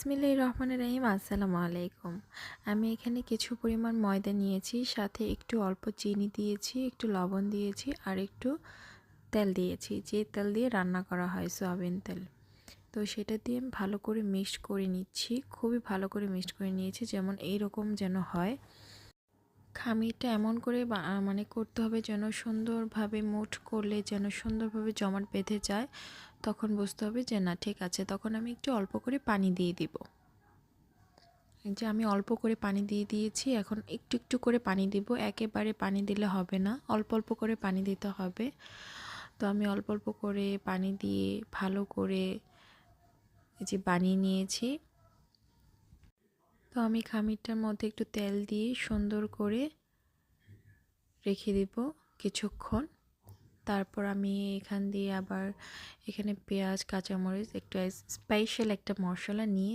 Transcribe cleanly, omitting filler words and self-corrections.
বিসমিল্লাহির রহমানির রহিম। আসসালামু আলাইকুম। আমি এখানে কিছু পরিমাণ ময়দা নিয়েছি, সাথে একটু অল্প চিনি দিয়েছি, একটু লবণ দিয়েছি আর একটু তেল দিয়েছি, যে তেল দিয়ে রান্না করা হয় সয়াবিন তেল। তো সেটা দিয়ে আমি ভালো করে মিক্সড করে নিচ্ছি, খুবই ভালো করে মিক্সড করে নিয়েছি, যেমন এইরকম যেন হয়। খামিরটা এমন করে মানে করতে হবে যেন সুন্দরভাবে মুঠ করলে যেন সুন্দরভাবে জমাট বেঁধে যায়, তখন বুঝতে হবে যে না ঠিক আছে। তখন আমি একটু অল্প করে পানি দিয়ে দিব। এই যে আমি অল্প করে পানি দিয়ে দিয়েছি, এখন একটু একটু করে পানি দিব, একেবারে পানি দিলে হবে না, অল্প অল্প করে পানি দিতে হবে। তো আমি অল্প অল্প করে পানি দিয়ে ভালো করে এই যে বানিয়ে নিয়েছি। তো আমি খামিরটার মধ্যে একটু তেল দিয়ে সুন্দর করে রেখে দিব কিছুক্ষণ। তারপর আমি এখান দিয়ে আবার এখানে পেঁয়াজ, কাঁচামরিচ, একটু স্পেশাল একটা মশলা নিয়ে